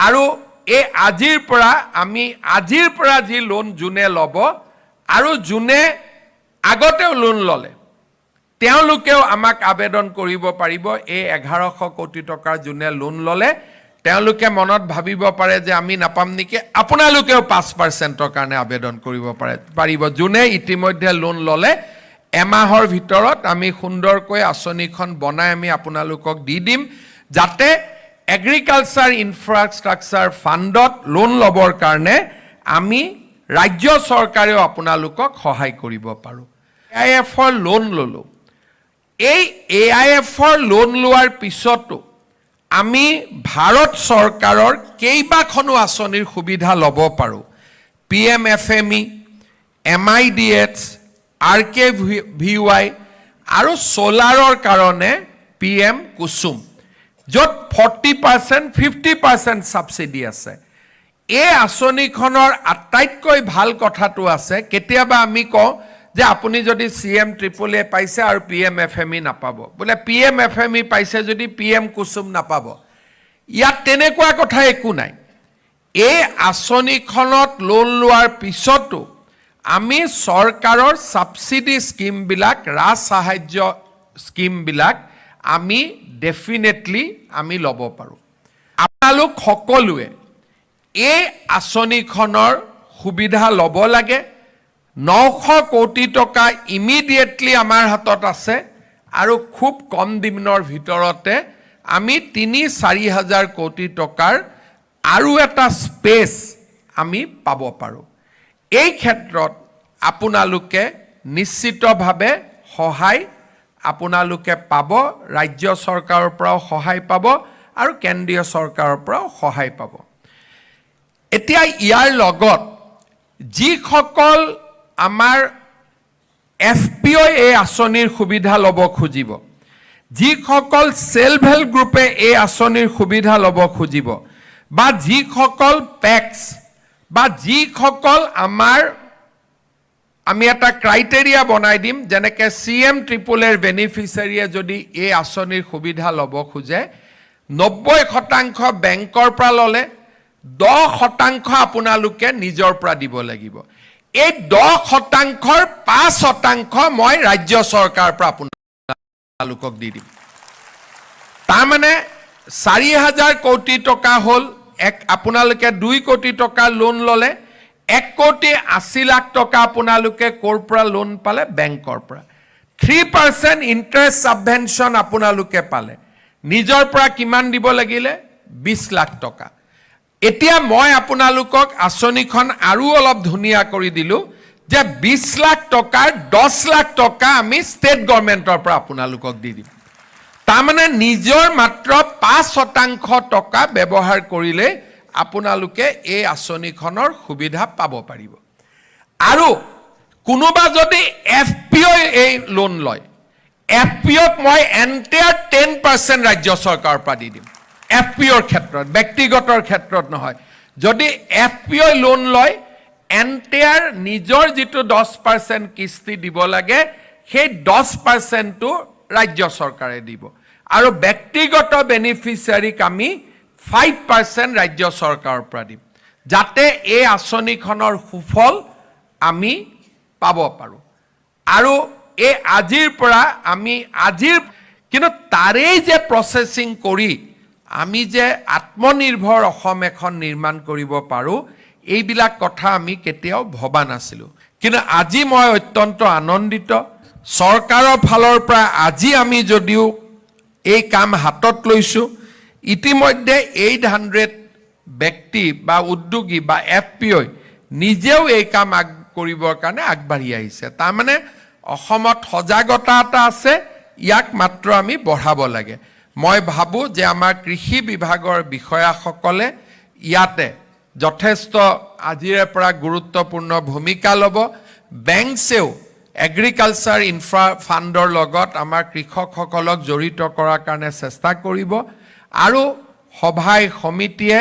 আৰু এই আজিৰ পৰা যি লোন যোনে ল'ব আৰু যোনে আগতেও লোন ল'লে তেওঁলোকেও আমাক আবেদন কৰিব পাৰিব। এই 1100 কোটি টকাৰ যোনে লোন ল'লে তেওঁলোকে মনত ভাবিব পাৰে যে আমি নাপাম নেকি, আপোনালোকেও 5%ৰ কাৰণে আবেদন কৰিব পাৰিব। যোনে ইতিমধ্যে লোন ল'লে এমাহৰ ভিতৰত আমি সুন্দৰকৈ আঁচনিখন বনাই আমি আপোনালোকক দি দিম, যাতে এগ্ৰিকালচাৰ ইনফ্ৰাষ্ট্ৰাকচাৰ ফাণ্ডত লোন ল'বৰ কাৰণে আমি ৰাজ্য চৰকাৰেও আপোনালোকক সহায় কৰিব পাৰোঁ। AIFৰ লোন ল'লোঁ। এই AIFৰ লোন লোৱাৰ পিছতো আমি ভাৰত চৰকাৰৰ কেইবাখনো আঁচনিৰ সুবিধা ল'ব পাৰোঁ। PMFME, MIDH, RKVY আৰু ছ'লাৰৰ কাৰণে PM কুসুম, য'ত 40% 50% ছাবচিডি আছে। এই আঁচনিখনৰ আটাইতকৈ ভাল কথাটো আছে, কেতিয়াবা আমি কওঁ যে আপুনি যদি CMAAA পাইছে আৰু PMFME নাপাব, বোলে PMFME পাইছে যদি PM কুসুম নাপাব। ইয়াত তেনেকুৱা কথা একো নাই। এই আঁচনিখনত লোন লোৱাৰ পিছতো আমি চৰকাৰৰ ছাবচিডি স্কিমবিলাক, ৰাজ সাহায্য স্কিমবিলাক আমি ডেফিনেটলি আমি ল'ব পাৰোঁ। আপোনালোক সকলোৱে এই আঁচনিখনৰ সুবিধা ল'ব লাগে। 900 কোটি টকা ইমিডিয়েটলি আমাৰ হাতত আছে আৰু খুব কম দিনৰ ভিতৰতে আমি 3-4 হাজাৰ কোটি টকাৰ আৰু এটা স্পেচ আমি পাব পাৰোঁ। এই ক্ষেত্ৰত আপোনালোকে নিশ্চিতভাৱে সহায় আপোনালোকে পাব, ৰাজ্য চৰকাৰৰ পৰাও সহায় পাব আৰু কেন্দ্ৰীয় চৰকাৰৰ পৰাও সহায় পাব। এতিয়া ইয়াৰ লগত যিসকল আমাৰ FPO এই আঁচনিৰ সুবিধা ল'ব খুজিব, যিসকল সেলফ হেল্প গ্ৰুপে এই আঁচনিৰ সুবিধা ল'ব খুজিব, বা যিসকল পেক্স বা যিসকল আমি এটা ক্ৰাইটেৰিয়া বনাই দিম, যেনেকৈ CMAAAৰ বেনিফিচিয়াৰীয়ে যদি এই আঁচনিৰ সুবিধা ল'ব খোজে 90% বেংকৰ পৰা ল'লে 10% আপোনালোকে নিজৰ পৰা দিব লাগিব। এই 10%ৰ 5% মই ৰাজ্য চৰকাৰৰ পৰা আপোনালোকক দি দিম। তাৰমানে 4,000 কোটি টকা হ'ল, আপোনালোকে 2 কোটি টকা লোন ল'লে 1,80,00,000 টকা আপোনালোকে ক'ৰ পৰা লোন পালে, বেংকৰ পৰা। 3% ইণ্টাৰেষ্ট ছাবভেনশ্যন আপোনালোকে পালে, নিজৰ পৰা কিমান দিব লাগিলে, 20 লাখ টকা। এতিয়া মই আপোনালোকক আঁচনিখন আৰু অলপ ধুনীয়া কৰি দিলোঁ যে 20 লাখ টকাৰ 10 লাখ টকা আমি ষ্টেট গভৰ্ণমেণ্টৰ পৰা আপোনালোকক দি দিম। তাৰমানে নিজৰ মাত্ৰ 5% টকা ব্যৱহাৰ কৰিলে আপোনালোকে এই আঁচনিখনৰ সুবিধা পাব পাৰিব। আৰু কোনোবা যদি FPO এই লোন লয়, FPOক মই এণ্টায়াৰ 10% ৰাজ্য চৰকাৰৰ পৰা দি দিম। FPOৰ ক্ষেত্ৰত, ব্যক্তিগতৰ ক্ষেত্ৰত নহয়। যদি FPO লোন লয়, এণ্টায়াৰ নিজৰ যিটো 10% কিস্তি দিব লাগে, সেই 10%টো ৰাজ্য চৰকাৰে দিব। আৰু ব্যক্তিগত বেনিফিচিয়াৰীক আমি 5% ৰাজ্য চৰকাৰৰ পৰা দিম, যাতে এই আঁচনিখনৰ সুফল আমি পাব পাৰোঁ। আৰু এই কিন্তু তাৰেই যে প্ৰচেছিং কৰি আমি যে আত্মনিৰ্ভৰ অসম এখন নিৰ্মাণ কৰিব পাৰোঁ, এইবিলাক কথা আমি কেতিয়াও ভবা নাছিলোঁ। কিন্তু আজি মই অত্যন্ত আনন্দিত, চৰকাৰৰ ফালৰ পৰা আজি আমি যদিও এই কাম হাতত লৈছোঁ, ইতিমধ্যে 800 ব্যক্তি বা উদ্যোগী বা FPO নিজেও এই কাম কৰিবৰ কাৰণে আগবাঢ়ি আহিছে। তাৰমানে অসমত সজাগতা এটা আছে, ইয়াক মাত্ৰ আমি বঢ়াব লাগে। মই ভাবোঁ যে আমাৰ কৃষি বিভাগৰ বিষয়াসকলে ইয়াতে যথেষ্ট আজিৰে পৰা গুৰুত্বপূৰ্ণ ভূমিকা ল'ব। বেংকছেও এগ্ৰিকালচাৰ ইনফ্ৰা ফাণ্ডৰ লগত আমাৰ কৃষকসকলক জড়িত কৰাৰ কাৰণে চেষ্টা কৰিব। আৰু সভাই সমিতিয়ে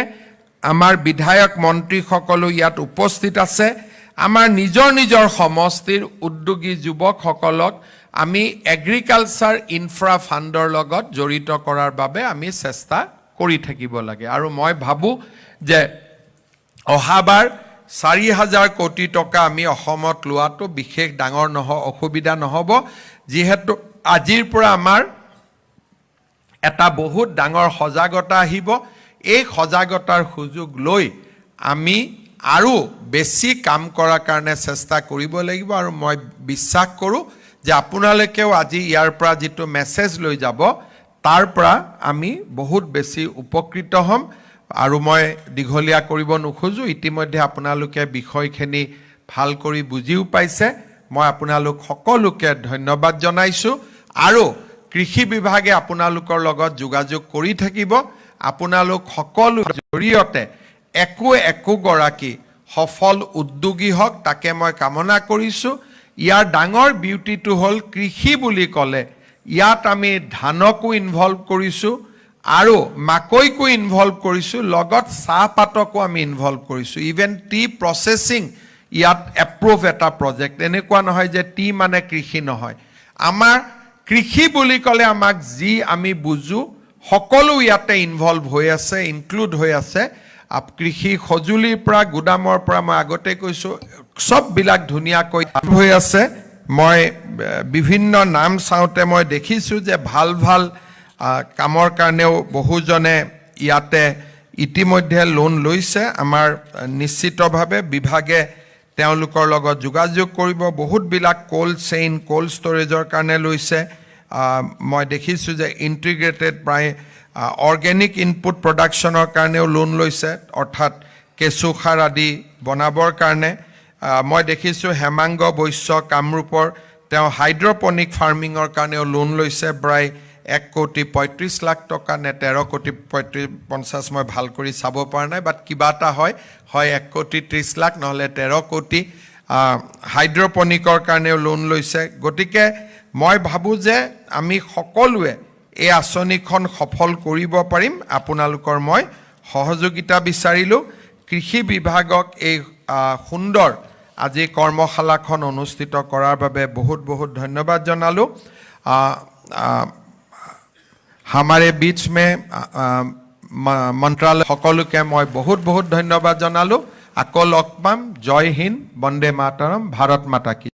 আমাৰ বিধায়ক মন্ত্ৰীসকলো ইয়াত উপস্থিত আছে। আমাৰ নিজৰ সমষ্টিৰ উদ্যোগী যুৱকসকলক আমি এগ্ৰিকালচাৰ ইনফ্ৰা ফাণ্ডৰ লগত জড়িত কৰাৰ বাবে আমি চেষ্টা কৰি থাকিব লাগে আৰু মই ভাবোঁ যে অহাবাৰ 4,000 কোটি টকা আমি অসমত লোৱাটো বিশেষ ডাঙৰ অসুবিধা নহ'ব যিহেতু আজিৰ পৰা আমাৰ এটা বহুত ডাঙৰ সজাগতা আহিব এই সজাগতাৰ সুযোগ লৈ আমি আৰু বেছি কাম কৰাৰ কাৰণে চেষ্টা কৰিব লাগিব আৰু মই বিশ্বাস কৰোঁ যে আপোনালোকেও আজি ইয়াৰ পৰা যিটো মেছেজ লৈ যাব তাৰ পৰা আমি বহুত বেছি উপকৃত হ'ম আৰু মই দীঘলীয়া কৰিব নোখোজো ইতিমধ্যে আপোনালোকে বিষয়খিনি ভাল কৰি বুজিও পাইছে মই আপোনালোক সকলোকে ধন্যবাদ জনাইছোঁ আৰু কৃষি বিভাগে আপোনালোকৰ লগত যোগাযোগ কৰি থাকিব আপোনালোক সকলো জৰিয়তে একো গৰাকী সফল উদ্যোগী হওক তাকে মই কামনা কৰিছোঁ ইয়াৰ ডাঙৰ বিউটিটো হ'ল কৃষি বুলি ক'লে ইয়াত আমি ধানকো ইনভলভ কৰিছোঁ আৰু মাকৈকো ইনভলভ কৰিছোঁ লগত চাহপাতকো আমি ইনভলভ কৰিছোঁ ইভেন টি প্ৰচেছিং ইয়াত এপ্ৰুভ এটা প্ৰজেক্ট এনেকুৱা নহয় যে টি মানে কৃষি নহয় আমাৰ কৃষি বুলি ক'লে আমাক যি আমি বুজো সকলো ইয়াতে ইনভলভ হৈ আছে ইনক্লুড হৈ আছে কৃষি সঁজুলিৰ পৰা গুদামৰ পৰা মই আগতে কৈছোঁ সববিলাক ধুনীয়াকৈ হৈ আছে মই বিভিন্ন নাম চাওঁতে মই দেখিছোঁ যে ভাল কামৰ কাৰণেও বহুজনে ইয়াতে ইতিমধ্যে লোন লৈছে আমাৰ নিশ্চিতভাৱে বিভাগে তেওঁলোকৰ লগত যোগাযোগ কৰিব বহুতবিলাক কোল্ড চেইন কোল্ড ষ্টৰেজৰ কাৰণে লৈছে মই দেখিছোঁ যে ইণ্টিগ্ৰেটেড প্ৰায় অৰ্গেনিক ইনপুট প্ৰডাকশ্যনৰ কাৰণেও লোন লৈছে অৰ্থাৎ কেঁচু সাৰ আদি বনাবৰ কাৰণে মই দেখিছোঁ হেমাংগ বৈশ্য কামৰূপৰ তেওঁ হাইড্ৰপনিক ফাৰ্মিঙৰ কাৰণেও লোন লৈছে প্ৰায় 1,35 লাখ টকা নে 13,50 মই ভাল কৰি চাব পৰা নাই বাট কিবা এটা হয় 1,30 লাখ নহ'লে 13 কোটি হাইড্ৰপনিকৰ কাৰণেও লোন লৈছে গতিকে মই ভাবোঁ যে আমি সকলোৱে এই আঁচনিখন সফল কৰিব পাৰিম আপোনালোকৰ মই সহযোগিতা বিচাৰিলোঁ কৃষি বিভাগক এই সুন্দৰ আজি কৰ্মশালাখন অনুষ্ঠিত কৰাৰ বাবে বহুত ধন্যবাদ জনালোঁ हमारे बीच में मंत्रालय সকলোকে মই বহুত ধন্যবাদ জনালোঁ আকৌ লগ পাম জয় হিন্দ বন্দে মাতৰম ভাৰত মাতা কি